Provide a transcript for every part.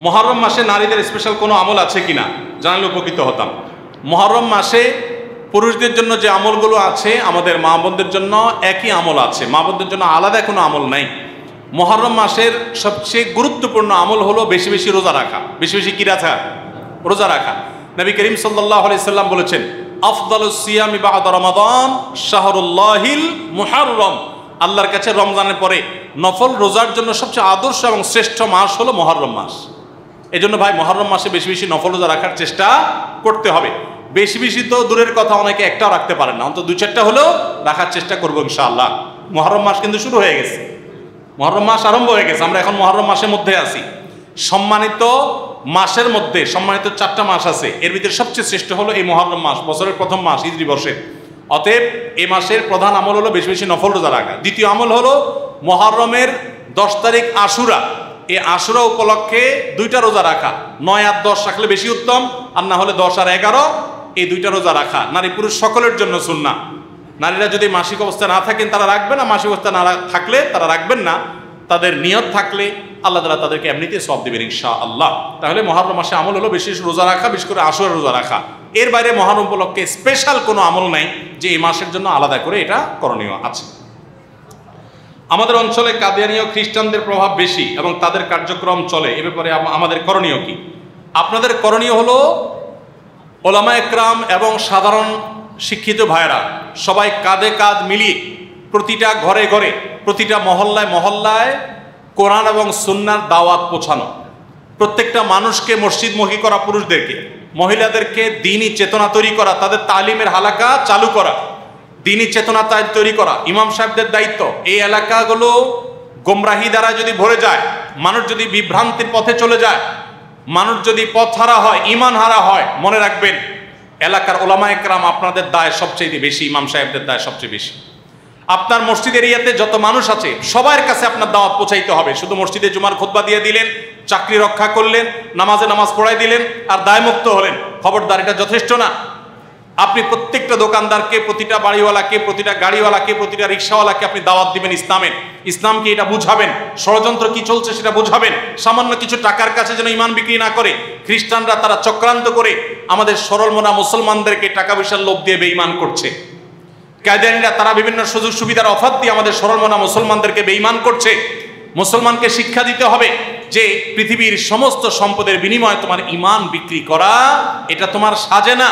মুহররম মাসে নারীদের স্পেশাল কোনো আমল আছে কিনা জানলে উপকৃত হতাম। মুহররম মাসে পুরুষদের জন্য যে আমলগুলো আছে আমাদের মা বোনদের জন্য একই আমল আছে, মা বোনদের জন্য আলাদা কোনো আমল নাই। মুহররম মাসের সবচেয়ে গুরুত্বপূর্ণ আমল হলো বেশি বেশি রোজা রাখা। বেশি বেশি কি রাখা? রোজা রাখা। নবী করিম সাল্লাল্লাহু আলাইহি সাল্লাম বলেছেন, আফদালুস সিয়ামি বা'দা রমাদান শাহরুল্লাহিল মুহররম। আল্লাহর কাছে রমজানের পরে নফল রোজার জন্য সবচেয়ে আদর্শ এবং শ্রেষ্ঠ মাস হলো মুহররম মাস। এজন্য ভাই মুহররম মাসে বেশি বেশি নফল রোজা রাখার চেষ্টা করতে হবে। বেশি বেশি তো দূরের কথা, অনেকে একটাও রাখতে পারেন না, অন্তত দুই চারটা হলেও রাখার চেষ্টা করবো ইনশাআল্লাহ। মুহররম মাস কিন্তু শুরু হয়ে গেছে, মুহররম মাস আরম্ভ হয়ে গেছে, আমরা এখন মুহররম মাসের মধ্যে আছি। সম্মানিত মাসের মধ্যে সম্মানিত 4টা মাস আছে, এর ভিতরে সবচেয়ে শ্রেষ্ঠ হলো এই মুহররম মাস, বছরের প্রথম মাস হিজরি বর্ষের। অতএব এই মাসের প্রধান আমল হলো বেশি বেশি নফল রোজা রাখা। দ্বিতীয় আমল হলো মুহররমের 10 তারিখ আশুরা, এই আশুরা উপলক্ষে 2টা রোজা রাখা। 9 আর 10 রাখলে বেশি উত্তম, আর না হলে 10 আর 11 এই 2টা রোজা রাখা নারী পুরুষ সকলের জন্য সুন্নাহ। নারীরা যদি মাসিক অবস্থায় না থাকেন তারা রাখবেন না, মাসিক অবস্থা না থাকলে তারা রাখবেন না। তাদের নিয়ত থাকলে আল্লাহ তাআলা তাদেরকে এমনিতে সওয়াব দিবেন ইনশাআল্লাহ। তাহলে মুহররম মাসে আমল হলো বেশি রোজা রাখা, বিশেষ করে আশুরা রোজা রাখা। এর বাইরে মুহররম উপলক্ষে স্পেশাল কোনো আমল নাই যে এই মাসের জন্য আলাদা করে এটা করণীয় আছে। আমাদের অঞ্চলে কাদিয়ানীয় খ্রিস্টানদের প্রভাব বেশি এবং তাদের কার্যক্রম চলে, এ ব্যাপারে আমাদের করণীয় কি? আপনাদের করণীয় হলো ওলামা একরাম এবং সাধারণ শিক্ষিত ভাইরা সবাই কাঁধে কাঁধ মিলিয়ে প্রতিটা ঘরে ঘরে প্রতিটা মহল্লায় মহল্লায় কোরআন এবং সুন্নাহর দাওয়াত পৌঁছানো, প্রত্যেকটা মানুষকে মসজিদমুখী করা, পুরুষদেরকে মহিলাদেরকে দ্বীনি চেতনা তৈরি করা, তাদের তালিমের হালাকা চালু করা, দ্বীনি চেতনা তৈরি করা ইমাম সাহেবদের দায়িত্ব। এই এলাকাগুলো গোমরাহি দ্বারা যদি ভরে যায়, মানুষ যদি বিভ্রান্তির পথে চলে যায়, মানুষ যদি পথ হারা হয়, ঈমান হারা হয়, মনে রাখবেন এলাকার ওলামা একরাম আপনাদের দায় সবচেয়ে বেশি, ইমাম সাহেবদের দায় সবচেয়ে বেশি। আপনার মসজিদ এরিয়াতে যত মানুষ আছে সবার কাছে আপনার দাওয়াত পৌঁছাইতে হবে। শুধু মসজিদে জুমার খুতবা দিয়ে দিলেন, চাকরি রক্ষা করলেন, নামাজে নামাজ পড়াই দিলেন আর দায়মুক্ত হলেন, খবরদার, এটা যথেষ্ট না। আপনি প্রত্যেকটা দোকানদারকে, প্রতিটা বাড়িওয়ালাকে, প্রতিটা গাড়িওয়ালাকে, প্রতিটা রিক্সাওয়ালাকে আপনি দাওয়াত দিবেন ইসলামের, ইসলামকে এটা বুঝাবেন, ষড়যন্ত্র কি চলছে সেটা বুঝাবেন। সামান্য কিছু টাকার কাছে যেন ইমান বিক্রি না করে। খ্রিস্টানরা তারা চক্রান্ত করে আমাদের সরল মনা মুসলমানদেরকে টাকা পয়সার লোভ দিয়ে বেঈমান করছে। কাদিয়ানীরা তারা বিভিন্ন সুযোগ সুবিধার অফার দিয়ে আমাদের সরল মনা মুসলমানদেরকে বেঈমান করছে। মুসলমানকে শিক্ষা দিতে হবে যে পৃথিবীর সমস্ত সম্পদের বিনিময়ে তোমার ইমান বিক্রি করা এটা তোমার সাজে না।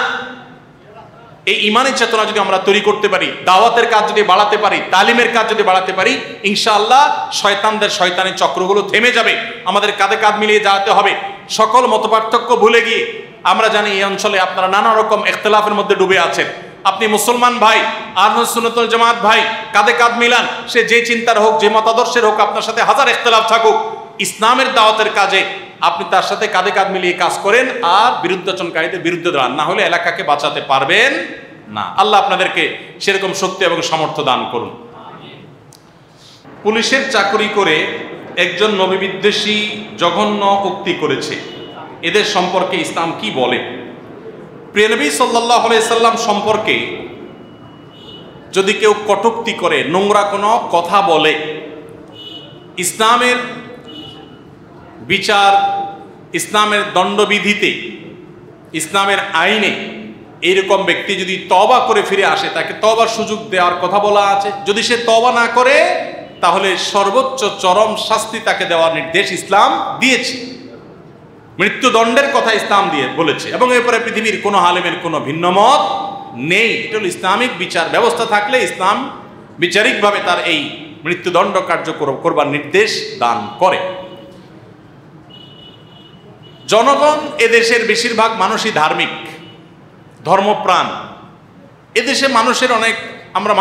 এই ইমানের চেতনা যদি আমরা তৈরি করতে পারি, দাওয়াতের কাজ যদি বাড়াতে পারি, তালিমের কাজ যদি বাড়াতে পারি, ইনশাআল্লাহ শয়তানদের শয়তানি চক্রগুলো থেমে যাবে। আমাদের কাঁধে কাঁধ মিলিয়ে যাওয়াতে হবে, সকল মতপার্থক্য ভুলে গিয়ে। আমরা জানি এই অঞ্চলে আপনারা নানা রকম ইখতিলাফের মধ্যে ডুবে আছেন। আপনি মুসলমান ভাই, আহলুস সুন্নাত ওয়াল জামাত ভাই, কাঁধে কাঁধ মিলান। সে যে চিন্তার হোক, যে মতাদর্শের হোক, আপনার সাথে হাজার ইখতিলাফ থাকুক, ইসলামের দাওয়াতের কাজে আপনি তার সাথে কাঁধে কাঁধ মিলিয়ে কাজ করেন আর বিরুদ্ধাচরণকারীদের বিরুদ্ধে দাঁড়ান, না হলে এলাকাকে বাঁচাতে পারবেন না। আল্লাহ আপনাদেরকে সেরকম শক্তি এবং সামর্থ্য দান করুন। পুলিশের চাকরি করে একজন নবী বিদ্বেষী জঘন্য উক্তি করেছে, এদের সম্পর্কে ইসলাম কি বলে? প্রিয় নবী সাল্লাল্লাহু আলাইহি সাল্লাম সম্পর্কে যদি কেউ কটূক্তি করে, নোংরা কোনো কথা বলে, ইসলামের বিচার, ইসলামের দণ্ডবিধিতে, ইসলামের আইনে এইরকম ব্যক্তি যদি তওবা করে ফিরে আসে তাকে তওবার সুযোগ দেওয়ার কথা বলা আছে। যদি সে তওবা না করে তাহলে সর্বোচ্চ চরম শাস্তি তাকে দেওয়ার নির্দেশ ইসলাম দিয়েছে। মৃত্যুদণ্ডের কথা ইসলাম দিয়ে বলেছে এবং এরপরে পৃথিবীর কোনো আলেমের কোনো ভিন্ন মত নেই। এটা হল ইসলামিক বিচার ব্যবস্থা থাকলে ইসলাম বিচারিকভাবে তার এই মৃত্যুদণ্ড কার্যকর করবার নির্দেশ দান করে। জনগণ এদেশের বেশিরভাগ মানুষই ধার্মিক, ধর্মপ্রাণ। এদেশে মানুষের অনেক,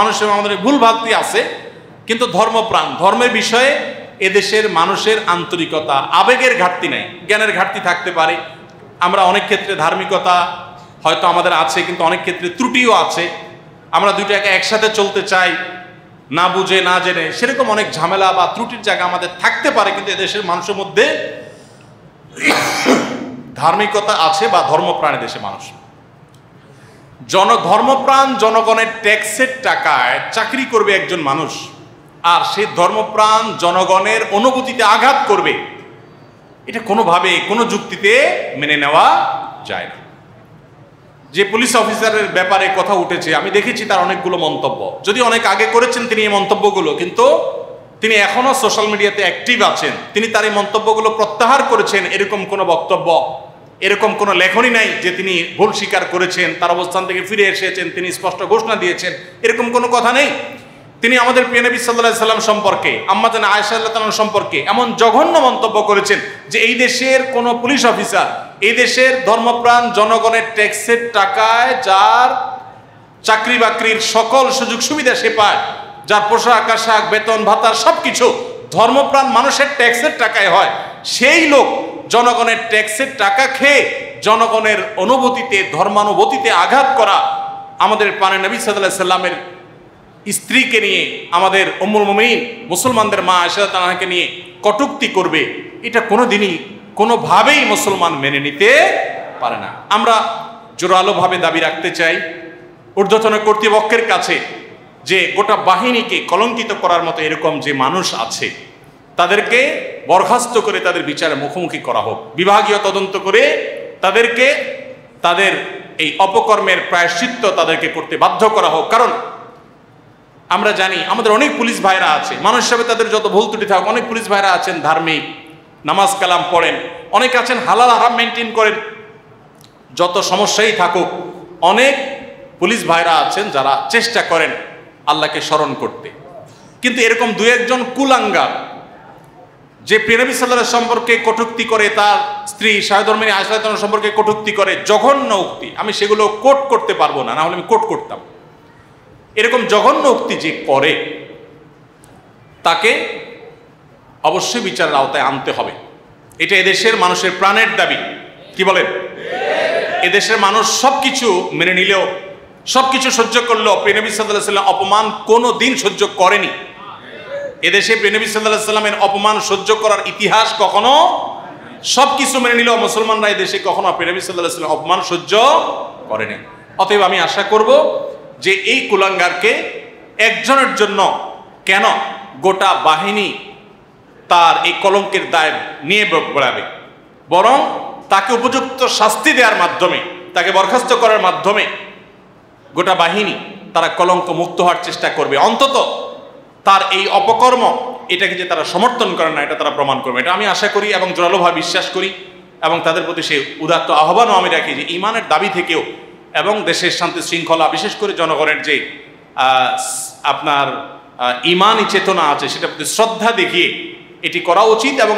মানুষের আমাদের ভুল ভ্রান্তি আছে, কিন্তু ধর্মপ্রাণ, ধর্মের বিষয়ে এদেশের মানুষের আন্তরিকতা, আবেগের ঘাটতি নাই। জ্ঞানের ঘাটতি থাকতে পারে, আমরা অনেক ক্ষেত্রে ধার্মিকতা হয়তো আমাদের আছে, কিন্তু অনেক ক্ষেত্রে ত্রুটিও আছে। আমরা দুইটাকে একসাথে চলতে চাই, না বুঝে না জেনে, সেরকম অনেক ঝামেলা বা ত্রুটির জায়গা আমাদের থাকতে পারে। কিন্তু এদেশের মানুষের মধ্যে ধার্মিকতা আছে বা ধর্মপ্রাণ দেশের মানুষ। ধর্মপ্রাণ জনগণের ট্যাক্সের টাকায় চাকরি করবে একজন মানুষ, আর সেই ধর্মপ্রাণ জনগণের অনুভূতিতে আঘাত করবে, এটা কোনোভাবে কোনো যুক্তিতে মেনে নেওয়া যায় না। যে পুলিশ অফিসারের ব্যাপারে কথা উঠেছে, আমি দেখেছি তার অনেকগুলো মন্তব্য, যদি অনেক আগে করেছেন তিনি এই মন্তব্যগুলো, কিন্তু তিনি এখনো সোশ্যাল মিডিয়াতে অ্যাক্টিভ আছেন, তিনি তার এই মন্তব্যগুলো প্রত্যাহার করেছেন। এরকম কোনো বক্তব্য, এরকম কোনো লেখনী নাই যে তিনি ভুল স্বীকার করেছেন, তার অবস্থান থেকে ফিরে এসেছেন, তিনি স্পষ্ট ঘোষণা দিয়েছেন, এরকম কোনো কথা নেই। তিনি আমাদের প্রিয় নবী সাল্লাল্লাহু আলাইহি সাল্লাম সম্পর্কে, আম্মা জান আয়েশা রাদিয়াল্লাহু তাআলা সম্পর্কে এমন জঘন্য মন্তব্য করেছেন যে এই দেশের কোনো পুলিশ অফিসার, এই দেশের ধর্মপ্রাণ জনগণের ট্যাক্সের টাকায় যার চাকরি বাকরির সকল সুযোগ সুবিধা সে পায়, যার পোশাক আশাক বেতন ভাতার সবকিছু ধর্মপ্রাণ মানুষের ট্যাক্সের টাকায় হয়, সেই লোক জনগণের ট্যাক্সের টাকা খেয়ে জনগণের অনুভূতিতে, ধর্মানুভূতিতে আঘাত করা, আমাদের প্রাণের নবী সাল্লাল্লাহু আলাইহি সাল্লামের স্ত্রীকে নিয়ে, আমাদের উম্মুল মুমিনিন মুসলমানদের মা আয়েশা রাদিয়াল্লাহু আনহাকে নিয়ে কটূক্তি করবে, এটা কোনোদিনই কোনোভাবেই মুসলমান মেনে নিতে পারে না। আমরা জোরালোভাবে দাবি রাখতে চাই ঊর্ধ্বতন কর্তৃপক্ষের কাছে যে গোটা বাহিনীকে কলঙ্কিত করার মতো এরকম যে মানুষ আছে তাদেরকে বরখাস্ত করে তাদের বিচারে মুখোমুখি করা হোক, বিভাগীয় তদন্ত করে তাদেরকে তাদের এই অপকর্মের প্রায়শ্চিত্ত তাদেরকে করতে বাধ্য করা হোক। কারণ আমরা জানি আমাদের অনেক পুলিশ ভাইরা আছে, মানুষ হিসাবে তাদের যত ভুল ত্রুটি থাকুক, অনেক পুলিশ ভাইরা আছেন ধার্মিক, নামাজ কালাম পড়েন, অনেক আছেন হালাল হারাম মেনটেন করেন, যত সমস্যাই থাকুক অনেক পুলিশ ভাইরা আছেন যারা চেষ্টা করেন আল্লাহকে স্মরণ করতে। কিন্তু এরকম দু একজন কুলাঙ্গার যে প্রিয় নবী সাল্লাল্লাহু আলাইহি সম্পর্কে কটূক্তি করে, তার স্ত্রী শাহধর্মিনী আয়েশা রাদিয়াল্লাহু আনহা সম্পর্কে কটূক্তি করে, জঘন্য উক্তি, আমি সেগুলো কোট করতে পারবো না, না হলে আমি কোট করতাম। এরকম জঘন্য উক্তি যে করে তাকে অবশ্যই বিচারের আওতায় আনতে হবে। এটা এদেশের মানুষের প্রাণের দাবি। কি বলেন? এদেশের মানুষ সবকিছু মেনে নিলেও, সবকিছু সহ্য করলেও প্রিয় নবী সাল্লাল্লাহু আলাইহি ওয়াসাল্লাম অপমান কোনো দিন সহ্য করেনি। এদেশে প্রিয় নবী সাল্লাল্লাহু আলাইহি ওয়াসাল্লামের অপমান সহ্য করার ইতিহাস কখনো, সবকিছু মেনে নিলেও মুসলমানরা এদেশে কখনো প্রিয় নবী সাল্লাল্লাহু আলাইহি ওয়াসাল্লাম অপমান সহ্য করেনি। অতএব আমি আশা করব যে এই কুলাঙ্গারকে একজনের জন্য কেন গোটা বাহিনী তার এই কলঙ্কের দায় নিয়ে বেড়াবে, বরং তাকে উপযুক্ত শাস্তি দেওয়ার মাধ্যমে, তাকে বরখাস্ত করার মাধ্যমে গোটা বাহিনী তারা কলঙ্ক মুক্ত হওয়ার চেষ্টা করবে। অন্তত তার এই অপকর্ম এটাকে যে তারা সমর্থন করে না এটা তারা প্রমাণ করবে, এটা আমি আশা করি এবং জোরালোভাবে বিশ্বাস করি। এবং তাদের প্রতি সেই উদাত্ত আহ্বানও আমি রাখি যে ইমানের দাবি থেকেও এবং দেশের শান্তি শৃঙ্খলা, বিশেষ করে জনগণের যে আপনার ইমানি চেতনা আছে সেটার প্রতি শ্রদ্ধা দেখিয়ে এটি করা উচিত। এবং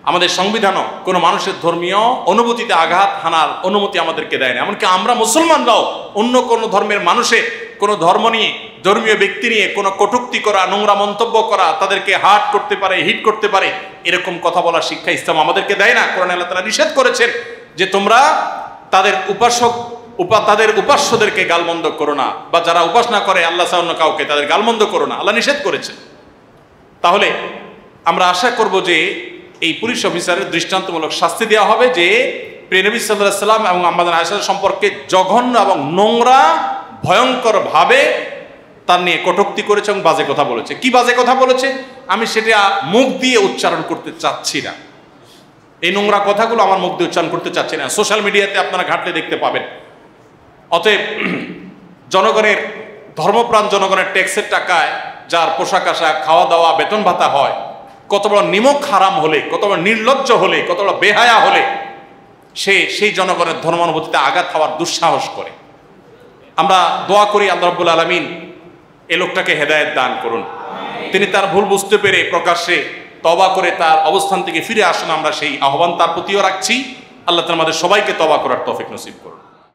আমাদের সংবিধানও কোনো মানুষের ধর্মীয় অনুভূতিতে আঘাত হানার অনুমতি আমাদেরকে দেয় না। এমনকি আমরা মুসলমানরাও অন্য কোনো ধর্মের মানুষের কোনো ধর্ম নিয়ে, ধর্মীয় ব্যক্তি নিয়ে কোনো কটূক্তি করা, নোংরা মন্তব্য করা, তাদেরকে হার্ট করতে পারে, হিট করতে পারে, এরকম কথা বলার শিক্ষা ইসলাম আমাদেরকে দেয় না। কোরআনে আল্লাহ তাআলা নিষেধ করেছেন যে তোমরা তাদের উপাস্যদেরকে গালমন্দ করো না, বা যারা উপাসনা করে আল্লাহ ছাড়া অন্য কাউকে তাদের গালমন্দ করো না, আল্লাহ নিষেধ করেছেন। তাহলে আমরা আশা করব যে এই পুলিশ অফিসারের দৃষ্টান্তমূলক শাস্তি দেওয়া হবে, যে প্রিয় নবী সাল্লাল্লাহু আলাইহি সাল্লাম এবং আম্মা জান আয়েশা সম্পর্কে জঘন্য এবং নোংরা ভয়ঙ্কর ভাবে তার নিয়ে কটূক্তি করেছে এবং বাজে কথা বলেছে। কি বাজে কথা বলেছে আমি সেটা মুখ দিয়ে উচ্চারণ করতে চাচ্ছি না, এই নোংরা কথাগুলো আমার মুখ দিয়ে উচ্চারণ করতে চাচ্ছি না, সোশ্যাল মিডিয়াতে আপনারা ঘাটলে দেখতে পাবেন। অতএব জনগণের, ধর্মপ্রাণ জনগণের ট্যাক্সের টাকায় যার পোশাক আশাক, খাওয়া দাওয়া, বেতন ভাতা হয়, কত বড় নিমক হারাম হলে, কত বড় নির্লজ্জ হলে, কত বড় বেহায়া হলে সেই জনগণের ধর্মানুভূতিতে আঘাত হওয়ার দুঃসাহস করে। আমরা দোয়া করি আল্লাহ রাব্বুল আলামিন এই লোকটাকে হেদায়েত দান করুন, তিনি তার ভুল বুঝতে পেরে প্রকাশ্যে তওবা করে তার অবস্থান থেকে ফিরে আসুন। আমরা সেই আহ্বান তার প্রতিও রাখছি। আল্লাহ তাআলা আমাদের সবাইকে তওবা করার তৌফিক নসিব করুন।